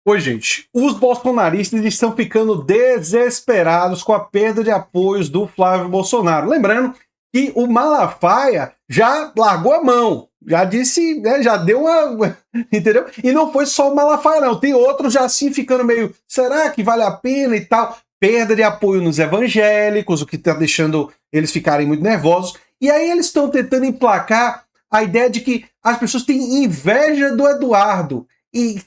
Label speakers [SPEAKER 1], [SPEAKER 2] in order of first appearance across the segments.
[SPEAKER 1] Oi, gente. Os bolsonaristas estão ficando desesperados com a perda de apoios do Flávio Bolsonaro. Lembrando que o Malafaia já largou a mão, já disse, né, já deu uma... Entendeu? E não foi só o Malafaia, não. Tem outros já assim ficando meio, será que vale a pena e tal? Perda de apoio nos evangélicos, o que está deixando eles ficarem muito nervosos. E aí eles estão tentando emplacar a ideia de que as pessoas têm inveja do Eduardo e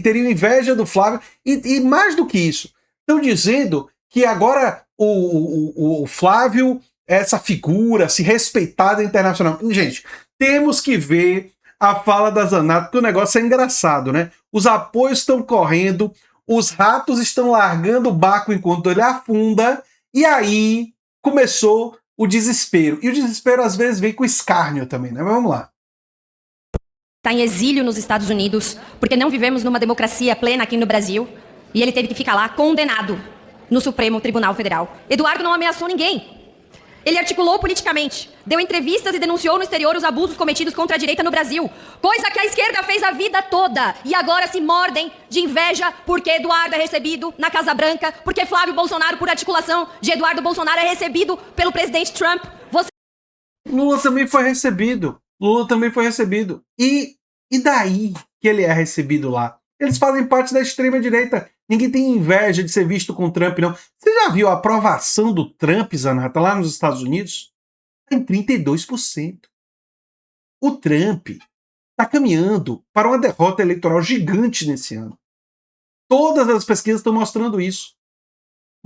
[SPEAKER 1] teriam inveja do Flávio. E mais do que isso, estão dizendo que agora o Flávio é essa figura se respeitada internacional. Gente, temos que ver a fala da Zanata, porque o negócio é engraçado, né? Os apoios estão correndo, os ratos estão largando o barco enquanto ele afunda, e aí começou o desespero. E o desespero às vezes vem com escárnio também, né? Mas vamos lá.
[SPEAKER 2] Está em exílio nos Estados Unidos, porque não vivemos numa democracia plena aqui no Brasil, e ele teve que ficar lá condenado no Supremo Tribunal Federal. Eduardo não ameaçou ninguém. Ele articulou politicamente, deu entrevistas e denunciou no exterior os abusos cometidos contra a direita no Brasil, coisa que a esquerda fez a vida toda, e agora se mordem de inveja porque Eduardo é recebido na Casa Branca, porque Flávio Bolsonaro, por articulação de Eduardo Bolsonaro, é recebido pelo presidente Trump.
[SPEAKER 1] Lula também foi recebido. E daí que ele é recebido lá? Eles fazem parte da extrema-direita. Ninguém tem inveja de ser visto com Trump, não. Você já viu a aprovação do Trump, Zanata, lá nos Estados Unidos? Em 32%. O Trump está caminhando para uma derrota eleitoral gigante nesse ano. Todas as pesquisas estão mostrando isso.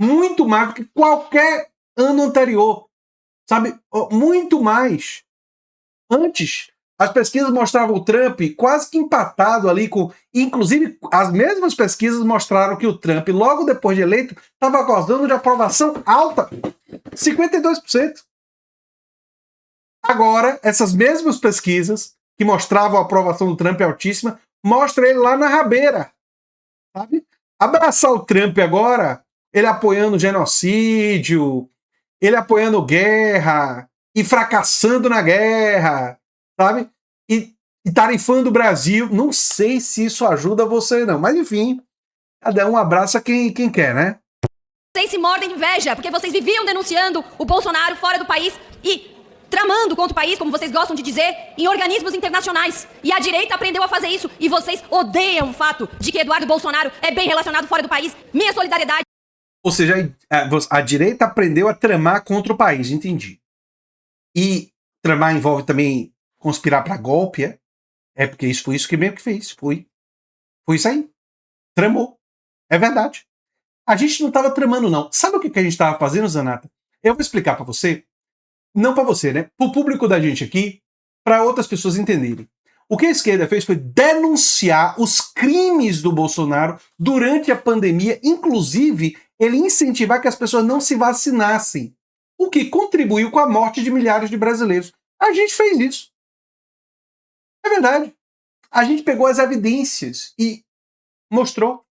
[SPEAKER 1] Muito mais do que qualquer ano anterior. Sabe? Muito mais. Antes, as pesquisas mostravam o Trump quase que empatado ali com... Inclusive, as mesmas pesquisas mostraram que o Trump, logo depois de eleito, estava gozando de aprovação alta. 52%. Agora, essas mesmas pesquisas que mostravam a aprovação do Trump altíssima, mostram ele lá na rabeira. Sabe? Abraçar o Trump agora, ele apoiando genocídio, ele apoiando guerra e fracassando na guerra, sabe? E tarifando o Brasil. Não sei se isso ajuda você, não. Mas, enfim, cada um abraça quem quer, né?
[SPEAKER 2] Vocês se mordem de inveja, porque vocês viviam denunciando o Bolsonaro fora do país e tramando contra o país, como vocês gostam de dizer, em organismos internacionais. E a direita aprendeu a fazer isso. E vocês odeiam o fato de que Eduardo Bolsonaro é bem relacionado fora do país. Minha solidariedade.
[SPEAKER 1] Ou seja, a direita aprendeu a tramar contra o país, entendi. E tramar envolve também conspirar para golpe, é? É porque isso foi isso que mesmo que fez. Foi isso aí. Tramou. É verdade. A gente não estava tramando, não. Sabe o que a gente estava fazendo, Zanata? Eu vou explicar para você. Não para você, né? Para o público da gente aqui, para outras pessoas entenderem. O que a esquerda fez foi denunciar os crimes do Bolsonaro durante a pandemia, inclusive ele incentivar que as pessoas não se vacinassem, o que contribuiu com a morte de milhares de brasileiros. A gente fez isso. É verdade. A gente pegou as evidências e mostrou.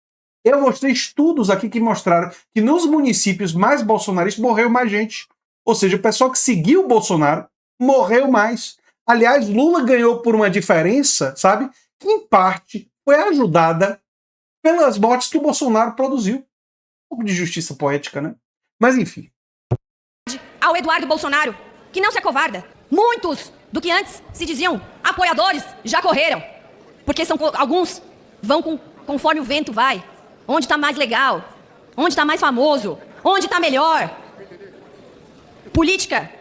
[SPEAKER 1] Eu mostrei estudos aqui que mostraram que nos municípios mais bolsonaristas morreu mais gente. Ou seja, o pessoal que seguiu o Bolsonaro morreu mais. Aliás, Lula ganhou por uma diferença, sabe? Que em parte foi ajudada pelas mortes que o Bolsonaro produziu. Um pouco de justiça poética, né? Mas enfim.
[SPEAKER 2] Ao Eduardo Bolsonaro, que não se acovarda. Muitos do que antes se diziam apoiadores já correram. Porque alguns vão conforme o vento vai. Onde está mais legal? Onde está mais famoso? Onde está melhor? Política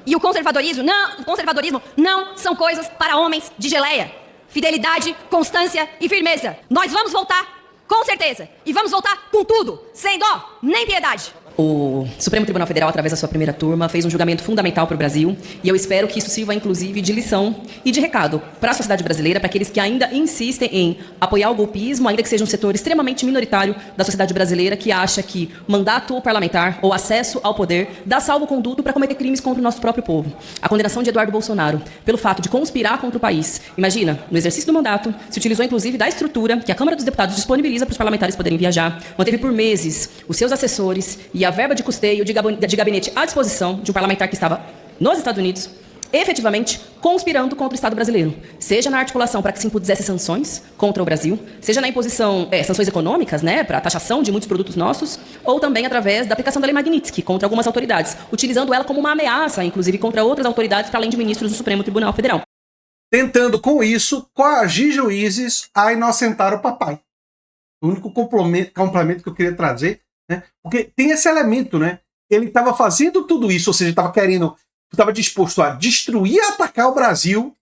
[SPEAKER 2] e o conservadorismo não são coisas para homens de geleia. Fidelidade, constância e firmeza. Nós vamos voltar, com certeza. E vamos voltar com tudo, sem dó, nem piedade.
[SPEAKER 3] O Supremo Tribunal Federal, através da sua primeira turma, fez um julgamento fundamental para o Brasil e eu espero que isso sirva, inclusive, de lição e de recado para a sociedade brasileira, para aqueles que ainda insistem em apoiar o golpismo, ainda que seja um setor extremamente minoritário da sociedade brasileira que acha que mandato parlamentar ou acesso ao poder dá salvo-conduto para cometer crimes contra o nosso próprio povo. A condenação de Eduardo Bolsonaro pelo fato de conspirar contra o país. Imagina, no exercício do mandato, se utilizou inclusive da estrutura que a Câmara dos Deputados disponibiliza para os parlamentares poderem viajar, manteve por meses os seus assessores e a verba de custeio de gabinete à disposição de um parlamentar que estava nos Estados Unidos, efetivamente conspirando contra o Estado brasileiro, seja na articulação para que se impusesse sanções contra o Brasil, seja na imposição, sanções econômicas, né, para a taxação de muitos produtos nossos, ou também através da aplicação da Lei Magnitsky contra algumas autoridades, utilizando ela como uma ameaça, inclusive contra outras autoridades, para além de ministros do Supremo Tribunal Federal.
[SPEAKER 1] Tentando, com isso, coagir juízes a inocentar o papai. O único complemento que eu queria trazer, né? Porque tem esse elemento, né? Ele estava fazendo tudo isso, ou seja, estava disposto a destruir e atacar o Brasil,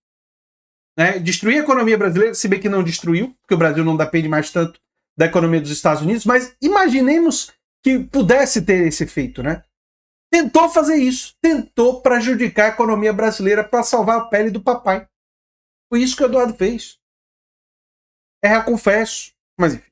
[SPEAKER 1] né? Destruir a economia brasileira, se bem que não destruiu, porque o Brasil não depende mais tanto da economia dos Estados Unidos, mas imaginemos que pudesse ter esse efeito, né? Tentou fazer isso, tentou prejudicar a economia brasileira para salvar a pele do papai. Foi isso que o Eduardo fez. Eu confesso, mas enfim.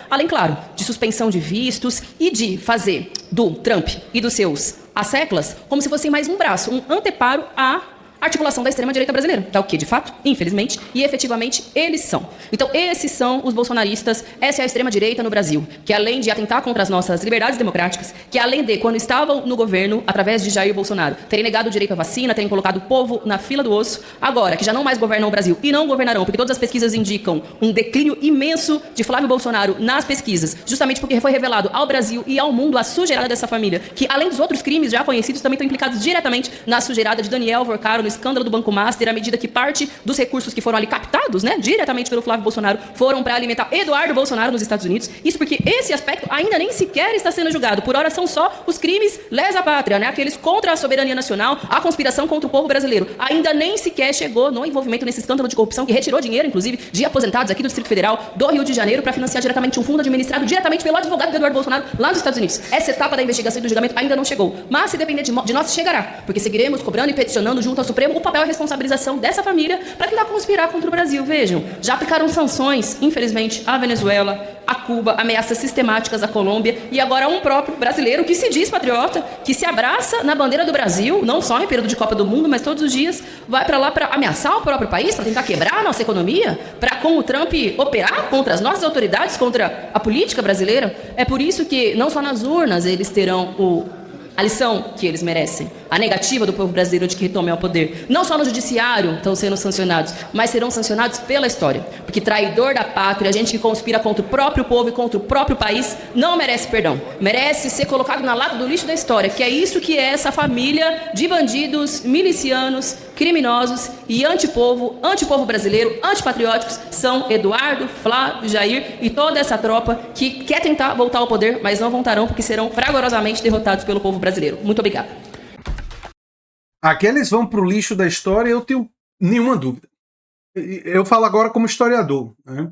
[SPEAKER 3] Além, claro, de suspensão de vistos e de fazer do Trump e dos seus asseclas como se fossem mais um braço, um anteparo à articulação da extrema-direita brasileira, que é o que, de fato, infelizmente e efetivamente, eles são. Então, esses são os bolsonaristas, essa é a extrema-direita no Brasil, que além de atentar contra as nossas liberdades democráticas, que além de, quando estavam no governo, através de Jair Bolsonaro, terem negado o direito à vacina, terem colocado o povo na fila do osso, agora, que já não mais governam o Brasil e não governarão, porque todas as pesquisas indicam um declínio imenso de Flávio Bolsonaro nas pesquisas, justamente porque foi revelado ao Brasil e ao mundo a sujeirada dessa família, que além dos outros crimes já conhecidos, também estão implicados diretamente na sujeirada de Daniel Vorcaro, no escândalo do Banco Master, à medida que parte dos recursos que foram ali captados, né, diretamente pelo Flávio Bolsonaro, foram para alimentar Eduardo Bolsonaro nos Estados Unidos. Isso porque esse aspecto ainda nem sequer está sendo julgado. Por hora são só os crimes lesa pátria, né, aqueles contra a soberania nacional, a conspiração contra o povo brasileiro. Ainda nem sequer chegou no envolvimento nesse escândalo de corrupção que retirou dinheiro, inclusive, de aposentados aqui do Distrito Federal, do Rio de Janeiro, para financiar diretamente um fundo administrado diretamente pelo advogado de Eduardo Bolsonaro lá nos Estados Unidos. Essa etapa da investigação e do julgamento ainda não chegou. Mas se depender de nós, chegará. Porque seguiremos cobrando e peticionando junto ao Supremo o papel e a responsabilização dessa família para tentar conspirar contra o Brasil. Vejam, já aplicaram sanções, infelizmente, à Venezuela, a Cuba, ameaças sistemáticas à Colômbia e agora um próprio brasileiro que se diz patriota, que se abraça na bandeira do Brasil, não só em período de Copa do Mundo, mas todos os dias vai para lá para ameaçar o próprio país, para tentar quebrar a nossa economia, para com o Trump operar contra as nossas autoridades, contra a política brasileira. É por isso que não só nas urnas eles terão a lição que eles merecem, a negativa do povo brasileiro de que retome ao poder. Não só no judiciário estão sendo sancionados, mas serão sancionados pela história. Porque traidor da pátria, gente que conspira contra o próprio povo e contra o próprio país, não merece perdão. Merece ser colocado na lata do lixo da história, que é isso que é essa família de bandidos, milicianos, criminosos e antipovo brasileiro, antipatrióticos, são Eduardo, Flávio, Jair e toda essa tropa que quer tentar voltar ao poder, mas não voltarão porque serão fragorosamente derrotados pelo povo brasileiro. Muito obrigado.
[SPEAKER 1] Aqueles vão pro lixo da história, eu tenho nenhuma dúvida. Eu falo agora como historiador, né?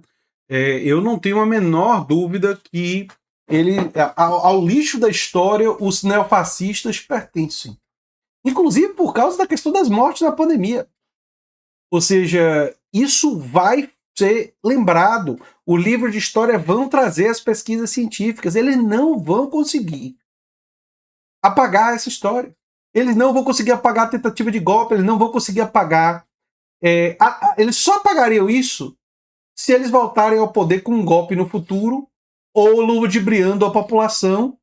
[SPEAKER 1] Eu não tenho a menor dúvida que ao lixo da história os neofascistas pertencem. Inclusive por causa da questão das mortes na pandemia. Ou seja, isso vai ser lembrado. O livro de história vão trazer as pesquisas científicas. Eles não vão conseguir apagar essa história. Eles não vão conseguir apagar a tentativa de golpe, eles não vão conseguir apagar. Eles só apagariam isso se eles voltarem ao poder com um golpe no futuro ou ludibriando a população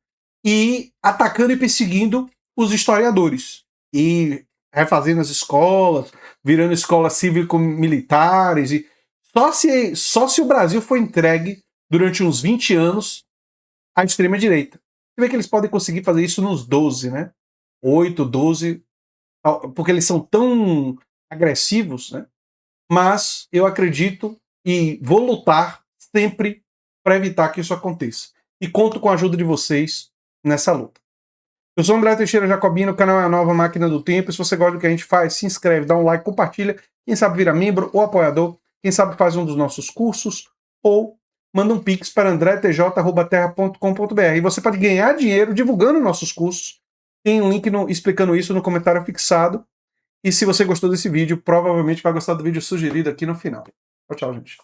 [SPEAKER 1] e atacando e perseguindo os historiadores. E refazendo as escolas, virando escolas cívico-militares. E só se o Brasil for entregue durante uns 20 anos à extrema-direita. Você vê que eles podem conseguir fazer isso nos 12, né? 8, 12, porque eles são tão agressivos, né? Mas eu acredito e vou lutar sempre para evitar que isso aconteça. E conto com a ajuda de vocês nessa luta. Eu sou André Teixeira Jacobino, o canal é a Nova Máquina do Tempo. Se você gosta do que a gente faz, se inscreve, dá um like, compartilha. Quem sabe vira membro ou apoiador. Quem sabe faz um dos nossos cursos ou manda um pix para andretj@terra.com.br. E você pode ganhar dinheiro divulgando nossos cursos. Tem um link explicando isso no comentário fixado. E se você gostou desse vídeo, provavelmente vai gostar do vídeo sugerido aqui no final. Tchau, tchau, gente.